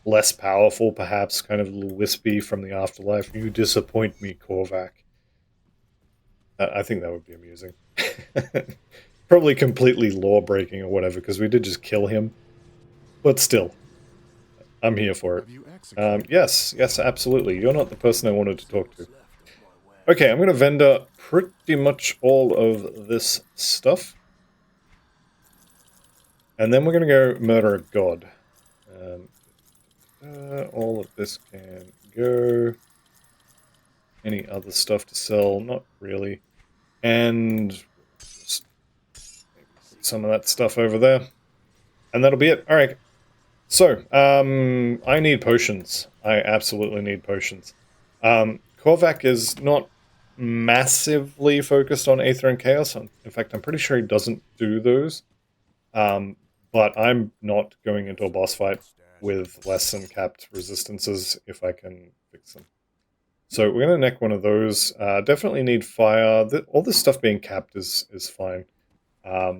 less powerful, perhaps, kind of a little wispy from the afterlife. You disappoint me, Korvac. I think that would be amusing. Probably completely law-breaking or whatever, because we did just kill him. But still, I'm here for it. Yes, absolutely. You're not the person I wanted to talk to. Okay, I'm going to vendor pretty much all of this stuff. And then we're going to go murder a god. All of this can go. Any other stuff to sell? Not really. And just maybe put some of that stuff over there. And that'll be it. Alright. So, I need potions. I absolutely need potions. Korvac is not massively focused on Aether and Chaos. In fact, I'm pretty sure he doesn't do those. But I'm not going into a boss fight with less than capped resistances if I can fix them. So we're going to neck one of those. Definitely need fire. All this stuff being capped is fine. Let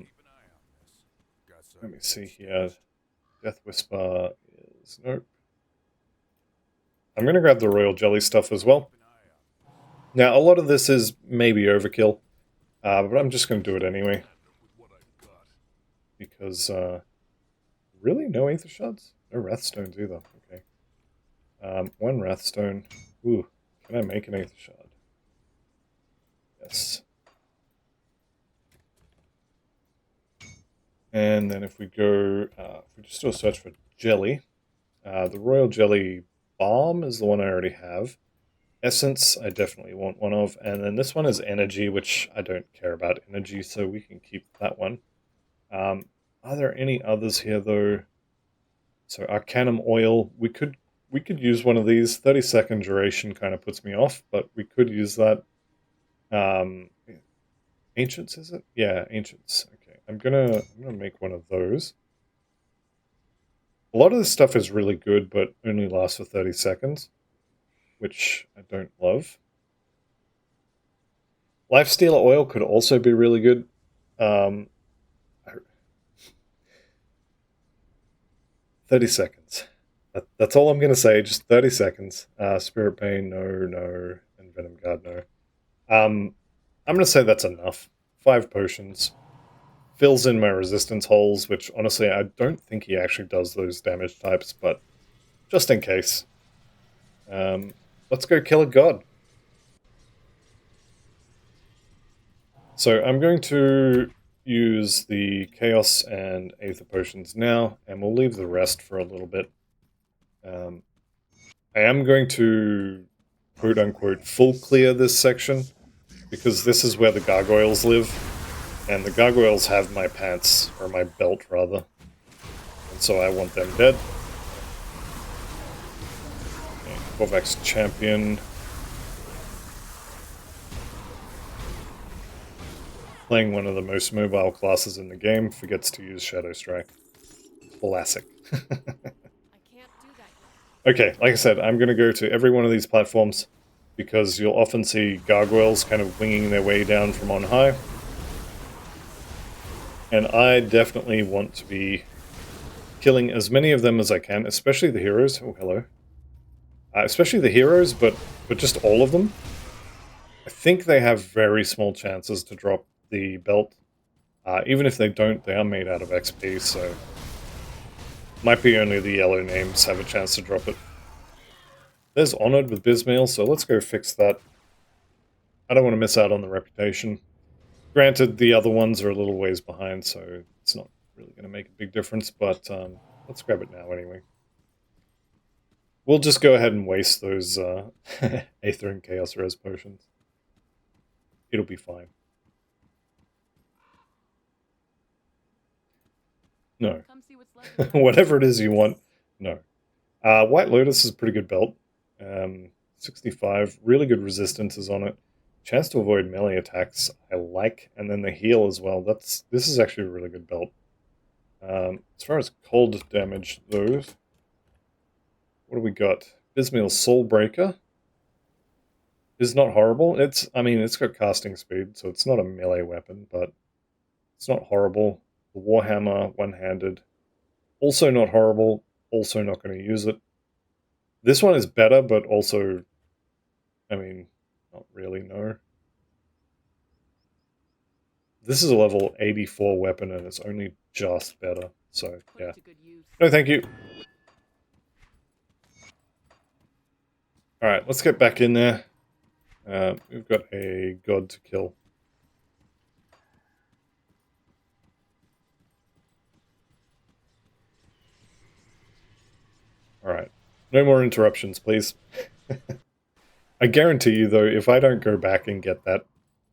me see here. Death Whisper is... nope. I'm going to grab the Royal Jelly stuff as well. Now, a lot of this is maybe overkill, but I'm just going to do it anyway. Because, really? No Aether Shards? No Wrathstones either. Okay. One Wrathstone. Ooh, can I make an Aether Shard? Yes. And then if we go, if we just do a search for Jelly, the Royal Jelly Balm is the one I already have. Essence, I definitely want one of. And then this one is Energy, which I don't care about Energy, so we can keep that one. Are there any others here, though? So Arcanum Oil, we could use one of these. 30-second duration kind of puts me off, but we could use that. Ancients, is it? Yeah, Ancients. Okay, I'm gonna make one of those. A lot of this stuff is really good, but only lasts for 30 seconds, which I don't love. Lifestealer Oil could also be really good. 30 seconds. That's all I'm going to say, just 30 seconds. Spirit Pain, no, and Venom Guard, no. I'm going to say that's enough. 5 potions. fills in my resistance holes, which honestly I don't think he actually does those damage types, but just in case. Let's go kill a god. So I'm going to use the Chaos and Aether Potions now, and we'll leave the rest for a little bit. I am going to, quote-unquote, full clear this section, because this is where the gargoyles live, and the gargoyles have my pants, or my belt, rather. And so I want them dead. Okay, Korvax Champion. Playing one of the most mobile classes in the game, forgets to use Shadow Strike. Classic. I can't do that yet. Okay, like I said, I'm going to go to every one of these platforms, because you'll often see gargoyles kind of winging their way down from on high. And I definitely want to be killing as many of them as I can, especially the heroes. Oh, hello. Especially the heroes, but just all of them. I think they have very small chances to drop the belt. Even if they don't, they are made out of XP, so... Might be only the yellow names have a chance to drop it. There's Honored with Bismail, so let's go fix that. I don't want to miss out on the reputation. Granted, the other ones are a little ways behind, so it's not really going to make a big difference, but let's grab it now anyway. We'll just go ahead and waste those Aether and Chaos Res potions. It'll be fine. No. Come see what's left of my- Whatever it is you want, no. White Lotus is a pretty good belt. 65, really good resistances on it. Chance to avoid melee attacks, I like, and then the heal as well. This is actually a really good belt. As far as cold damage, though, what do we got? Bismail's Soul Breaker is not horrible. It's got casting speed, so it's not a melee weapon, but it's not horrible. The Warhammer, one-handed, also not horrible, also not going to use it. This one is better, but also, not really, no. This is a level 84 weapon, and it's only just better, so, yeah. No, thank you. Alright, let's get back in there. We've got a god to kill. Alright. No more interruptions, please. I guarantee you, though, if I don't go back and get that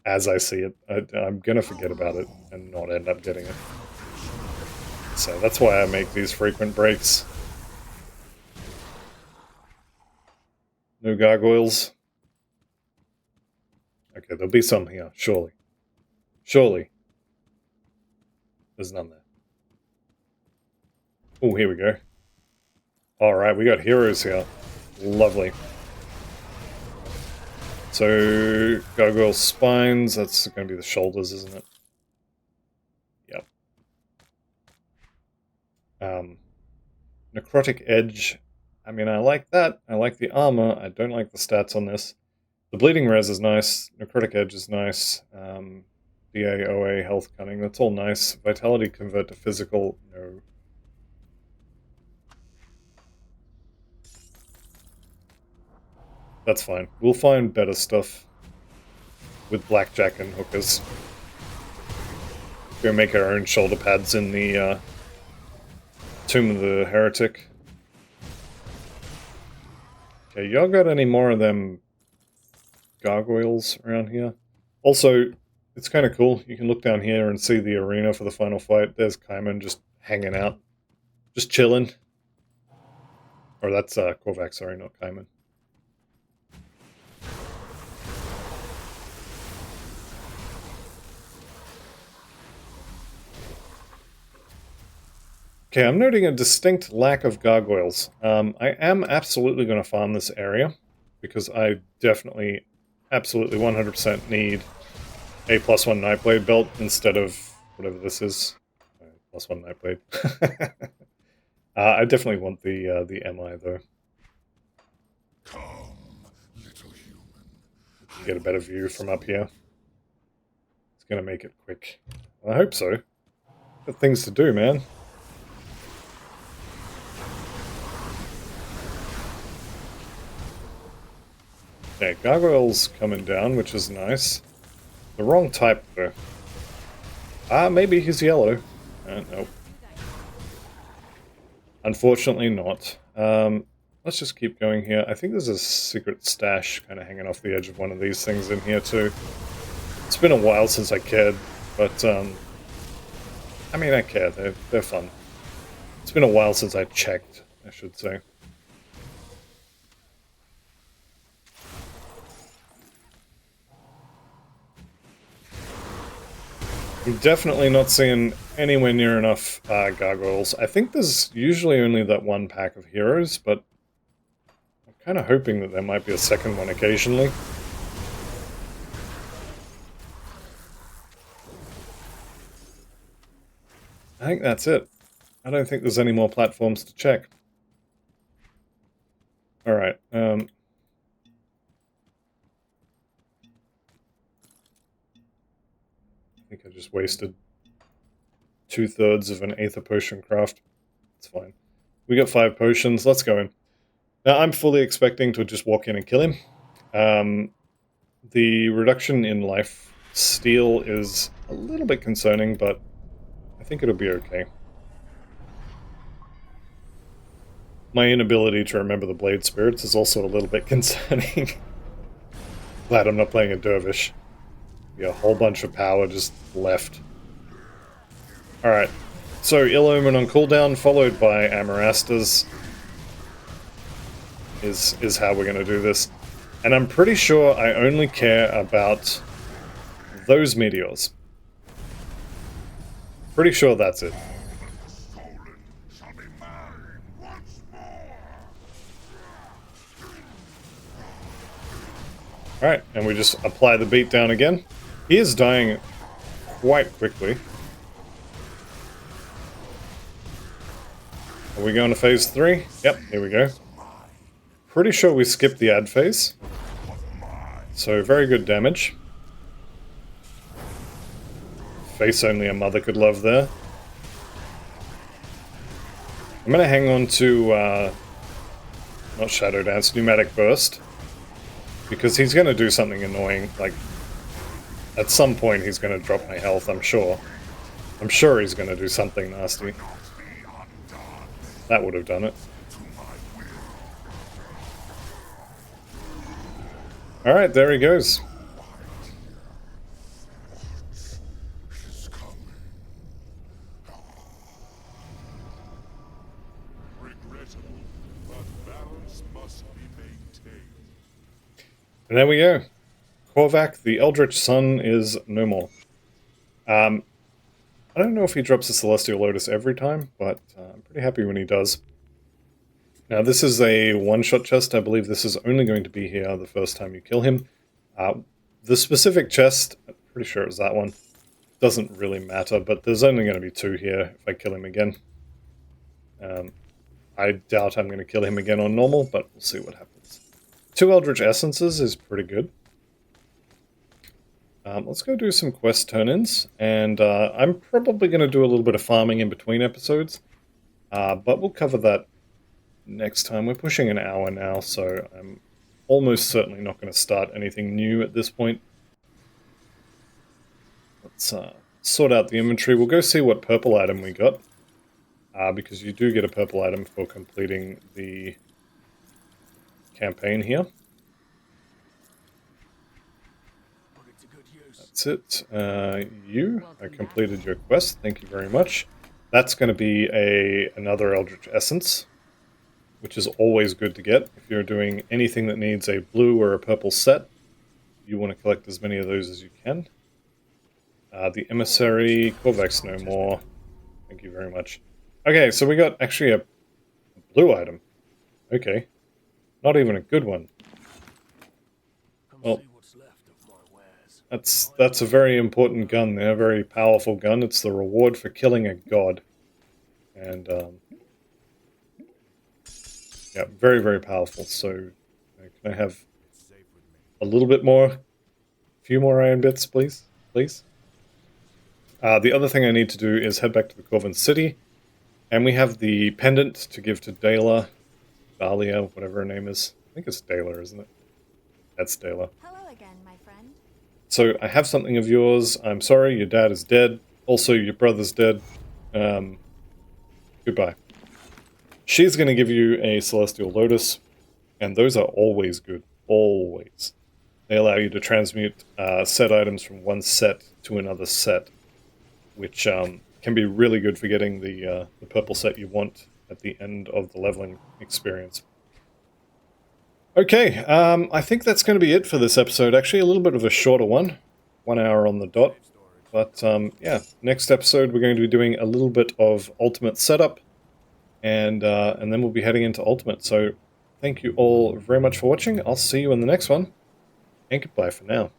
as I see it, I'm gonna forget about it and not end up getting it. So that's why I make these frequent breaks. No gargoyles. Okay, there'll be some here, surely. Surely. There's none there. Oh, here we go. Alright, we got heroes here. Lovely. So, gargoyle spines, that's going to be the shoulders, isn't it? Yep. Necrotic edge. I like that. I like the armor. I don't like the stats on this. The bleeding res is nice. Necrotic edge is nice. DA, OA, health cunning, that's all nice. Vitality convert to physical, no. That's fine. We'll find better stuff with blackjack and hookers. Go make our own shoulder pads in the Tomb of the Heretic. Okay, y'all got any more of them gargoyles around here? Also, it's kind of cool. You can look down here and see the arena for the final fight. There's Kaiman just hanging out. Just chilling. Or that's Korvax, sorry, not Kaiman. Okay, I'm noting a distinct lack of gargoyles. I am absolutely going to farm this area, because I definitely, absolutely 100% need a +1 Nightblade belt instead of whatever this is. +1 Nightblade. I definitely want the MI, though. Come, little human. Get a better view from up here. It's going to make it quick. I hope so. Got things to do, man. Okay, gargoyle's coming down, which is nice. The wrong type, though. Maybe he's yellow. Nope. Unfortunately not. Let's just keep going here. I think there's a secret stash kind of hanging off the edge of one of these things in here, too. It's been a while since I cared, but, I mean, I care. They're fun. It's been a while since I checked, I should say. I'm definitely not seeing anywhere near enough gargoyles. I think there's usually only that one pack of heroes, but I'm kind of hoping that there might be a second one occasionally. I think that's it. I don't think there's any more platforms to check. Alright, I think I just wasted 2/3 of an Aether potion craft. It's fine. We got 5 potions, let's go in. Now, I'm fully expecting to just walk in and kill him. The reduction in life steal is a little bit concerning, but I think it'll be okay. My inability to remember the blade spirits is also a little bit concerning. Glad I'm not playing a dervish. Yeah, a whole bunch of power just left. Alright, so Ill Omen on cooldown, followed by Amarastas is how we're going to do this. And I'm pretty sure I only care about those meteors. Pretty sure that's it. Alright, and we just apply the beat down again. He is dying quite quickly. Are we going to phase 3? Yep, here we go. Pretty sure we skipped the ad phase. So very good damage. Face only a mother could love there. I'm going to hang on to, not Shadow Dance, Pneumatic Burst. Because he's going to do something annoying, like, at some point he's going to drop my health, I'm sure. I'm sure he's going to do something nasty. That would have done it. Alright, there he goes. And there we go. Korvac, the Eldritch Sun, is no more. I don't know if he drops a Celestial Lotus every time, but I'm pretty happy when he does. Now, this is a one-shot chest. I believe this is only going to be here the first time you kill him. The specific chest, I'm pretty sure it's that one, doesn't really matter, but there's only going to be 2 here if I kill him again. I doubt I'm going to kill him again on normal, but we'll see what happens. 2 Eldritch Essences is pretty good. Let's go do some quest turn-ins, and I'm probably going to do a little bit of farming in between episodes, but we'll cover that next time. We're pushing an hour now, so I'm almost certainly not going to start anything new at this point. Let's sort out the inventory. We'll go see what purple item we got, because you do get a purple item for completing the campaign here. That's it. I completed your quest. Thank you very much. That's going to be another Eldritch Essence, which is always good to get. If you're doing anything that needs a blue or a purple set, you want to collect as many of those as you can. The Emissary, Korvac's no more. Thank you very much. Okay, so we got actually a blue item. Okay. Not even a good one. Well, that's a very important gun there, a very powerful gun. It's the reward for killing a god. And, yeah, very, very powerful. So, can I have a little bit more? A few more iron bits, please? Please? The other thing I need to do is head back to the Corvin City, and we have the pendant to give to Dahlia, whatever her name is. I think it's Dahlia, isn't it? That's Dahlia. Hello again, my friend. So I have something of yours. I'm sorry, your dad is dead. Also, your brother's dead. Goodbye. She's going to give you a Celestial Lotus, and those are always good. Always. They allow you to transmute set items from one set to another set, which can be really good for getting the purple set you want at the end of the leveling experience. Okay, I think that's going to be it for this episode. Actually, a little bit of a shorter one. 1 hour on the dot. But yeah, next episode we're going to be doing a little bit of Ultimate setup, and then we'll be heading into Ultimate. So thank you all very much for watching. I'll see you in the next one, and goodbye for now.